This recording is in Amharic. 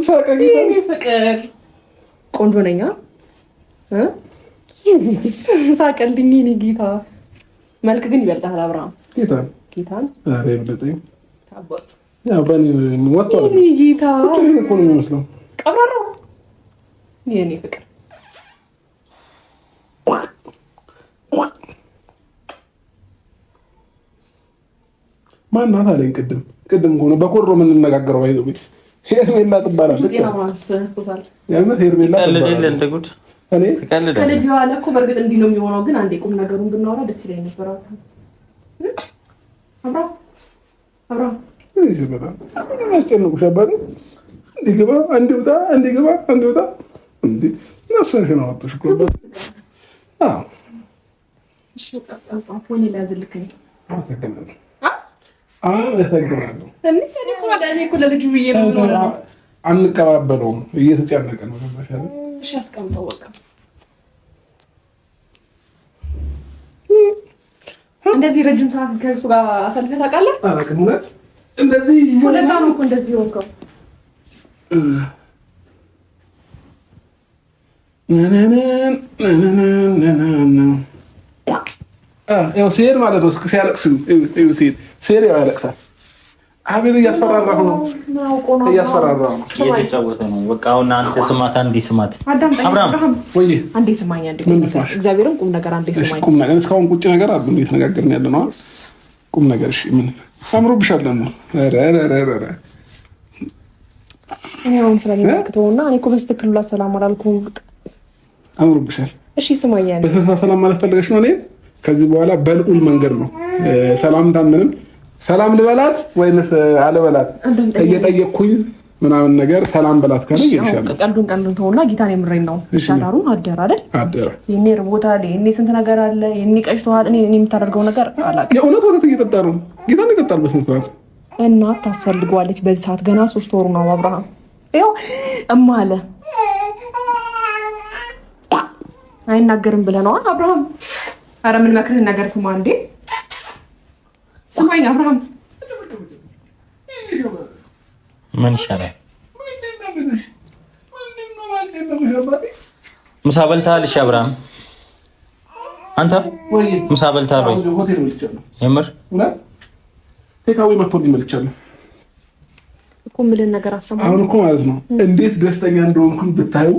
የኔ ፍቅር ቆንጆ ነኝ ሳቀልኝ የኔ ጌታ። መልክ ግን ይበልጣል አብርሃም። ጌታን ኧረ ይበልጠኝ ታቦት ያው በኔ ወጣው የኔ ጌታ እኮ ነው የሚመስለው። ቀብራራው የኔ ፍቅር ማናት አለኝ። ቅድም ሆነ በኮሮ ምን እንነጋገረው አይደል? ሄርሜላ ትባላለች። ጤና ማለት ተነስቶታል። ያመት ሄርሜላ ትቀልድ እንደ ጉድ እኔ ትቀልድ ከልጅ ዋለ እኮ በእርግጥ እንዲህ ነው የሚሆነው። ግን አንዴ ቁም ነገሩን ብናወራ ደስ ይለኝ ነበር። አብራ ምን አስጨንቁሽ? አባቴ እንዲገባ አንድ ውጣ እንዲገባ አንድ ውጣ እንዴ ነፍስሽ ነው አጥሽ እኮ አዎ። እሺ በቃ ፎን ይላዝልክ ነው አመሰግናለሁ። እኔ እኮ ለልጁ ብዬ ነው አንቀባበለውም። እየተጨነቀ ነው ተባሻለ። እሺ አስቀምጠው በቃ። እንደዚህ ረጅም ሰዓት ከእሱ ጋር አሳልፈህ ታውቃለህ? አላውቅም። እውነት እንደዚህ ሁለታ ነው እኮ እንደዚህ ሆንከው። ያው ሲሄድ ማለት ነው። ሲያለቅስ ሲሄድ ያው ያለቅሳል። አቤል እያስፈራራሁ ነው። እያስፈራራሁ ነው። እየተጫወተ ነው። በቃ አሁን አንተ ስማት፣ አንዴ ስማት። አብርሃም ወይ አንዴ ስማኝ፣ አንዴ እግዚአብሔርን ቁም ነገር አንዴ ስማኝ። ቁም ነገር እስካሁን ቁጭ ነገር አለ እየተነጋገርን ያለ ነው። ቁም ነገር እሺ። ምን አምሮብሻል ነው? ኧረ እኔ አሁን ስለሚመክተውና እኔ እኮ በስትክክል ሰላም አላልኩም። አምሮብሻል። እሺ ስማኝ፣ አንዴ በስንት ሰላም ማለት ፈልገሽ ነው? እኔ ከዚህ በኋላ በልዑል መንገድ ነው ሰላምታ። ምንም ሰላም ልበላት ወይንስ አልበላት እየጠየቅኩኝ ምናምን ነገር ሰላም በላት ካለ ይልሻል። ቀልዱን ተውና ጌታን የምሬን ነው። ሻዳሩን አደረ አይደል? አደረ። የኔ ርቦታል፣ የኔ ስንት ነገር አለ፣ የኔ ቀሽተዋል። እኔ የምታደርገው ነገር አላውቅም። የእውነት ወተት እየጠጣ ነው። ጌታን ይጠጣል በስንት ሰዓት። እናት ታስፈልገዋለች በዚህ ሰዓት። ገና 3 ወሩ ነው አብርሃም። ይኸው እማለ አይናገርም ብለህ ነው አብርሃም? ኧረ ምን መክርህን ነገር ስማ እንዴ! ስማኝ አብርሃም። ምን ይሻላል? ምሳ በልተሃል? እሺ አብርሃም አንተ ምሳ በልተሃል ወይ? የምር ቴካዊ መጥቶልኝ መልቻለሁ እኮ የምልህን ነገር አሰማኝ። አሁን እኮ ማለት ነው እንዴት ደስተኛ እንደሆንኩኝ ብታዩ